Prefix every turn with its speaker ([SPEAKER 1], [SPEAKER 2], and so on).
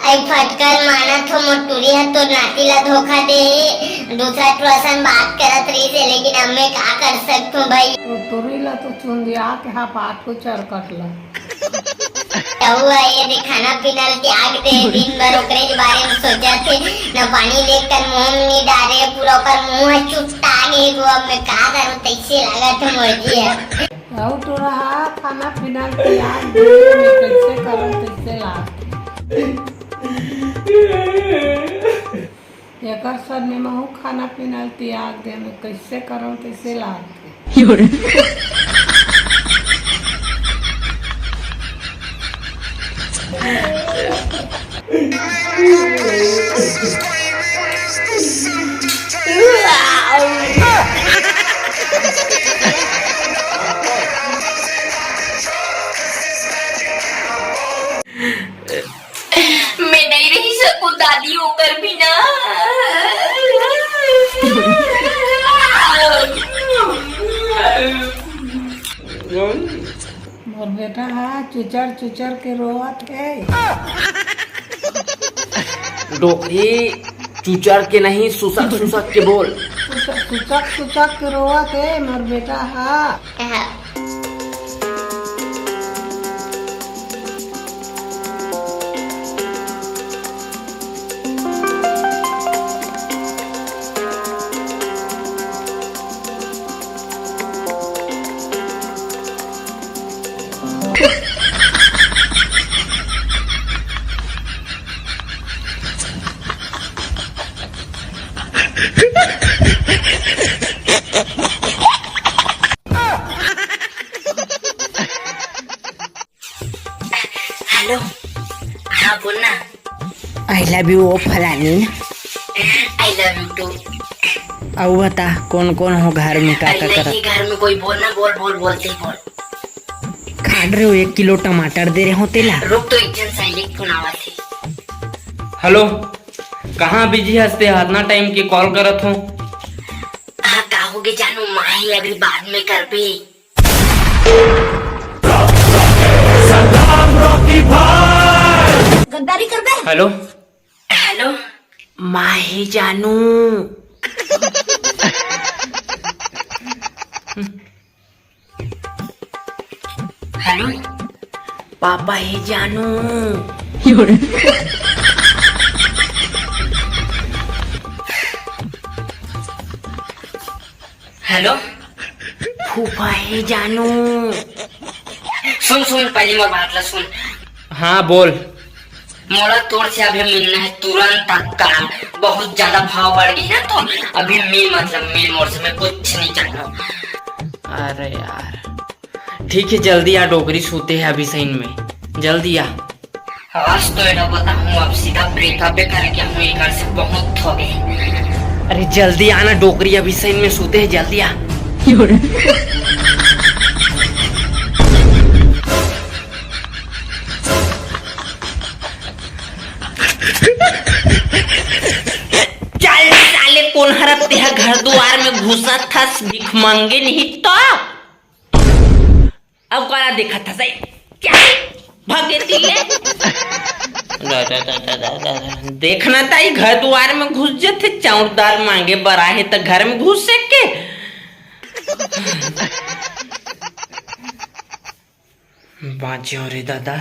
[SPEAKER 1] आई फटकर माना तो मोटूरी है तो नातीला धोखा दे दूसरा ट्रसन बात करत रही से, लेकिन अब मैं क्या कर सकती हूँ भाई।
[SPEAKER 2] तुरीला तो चुंदिया के हा पाठ को चरकटला
[SPEAKER 1] हुआ ये दे खाना पीना त्याग दे, दिन भर ओकरे के बारे में सोचा थे न पानी लेकर मुंह में नहीं डाले, पूरा ओकर मुंह चुपटा गए गो। अब मैं क्या करूँ, तैसे लगा तो मर्जी है।
[SPEAKER 2] और तो रहा खाना पीना त्याग दे, मैं कैसे करूँ तैसे लाग एकर सर ने महू खाना पीना त्याग दे, मैं कैसे करूँ तैसे लाग
[SPEAKER 3] मैं नहीं रह सकूं दादी होकर भी ना।
[SPEAKER 2] मोर बेटा हा चुचर चुचर के रोवत है।
[SPEAKER 4] डोकरी चुचर के नहीं, सुसक सुसक के बोल।
[SPEAKER 2] सुचक सुचक के रोवत है मोर बेटा हा।
[SPEAKER 3] हेलो, हाँ बोलना।
[SPEAKER 4] आई लव यू ओ फलानी।
[SPEAKER 3] I love you too.
[SPEAKER 4] अब बता कौन कौन हो घर में, का
[SPEAKER 3] नहीं घर में कोई बोलना, बोल बोल बोलते ही बोल।
[SPEAKER 4] खा रहे हो 1 किलो टमाटर दे रहे हो तेला।
[SPEAKER 3] रुक तो एक जन साइलेंट फोन आवा थी।
[SPEAKER 5] हेलो, कहाँ बिजी हंसते इतना टाइम के कॉल करत हो?
[SPEAKER 3] हाँ कहोगे जानू माही अभी बाद में कर भी। गद्दारी कर बे।
[SPEAKER 5] हेलो
[SPEAKER 3] हेलो
[SPEAKER 4] माही जानू।
[SPEAKER 3] हेलो
[SPEAKER 4] पापा ही जानू।
[SPEAKER 3] हेलो
[SPEAKER 4] फूफा ही जानू।
[SPEAKER 3] सुन सुन पहली मोर बात ला सुन।
[SPEAKER 5] हाँ बोल।
[SPEAKER 3] मोला तोड़ से अभी मिलना है तुरंत काम, बहुत ज्यादा भाव बढ़ गई ना तो अभी मिल मोर से मैं कुछ नहीं चाहता।
[SPEAKER 5] अरे यार ठीक है, जल्दी आ, डोकरी सोते हैं अभी सही में, जल्दी आ।
[SPEAKER 3] आज तो ये बता हूँ अब सीधा ब्रेकअप करके हूँ एक घर से बहुत हो गए।
[SPEAKER 5] अरे जल्दी आना, डोकरी अभी सही में सोते हैं, जल्दी आ।
[SPEAKER 4] चल साले कौन हरते है घर द्वार में घुसा था, भीख मांगे नहीं तो अब कौन देखा था सही क्या भागे दिले। देखना था ही घर द्वार में घुस जाते, चाउरदार मांगे बराहे तो घर में घुस सके।
[SPEAKER 5] बाँचे हो रे दादा।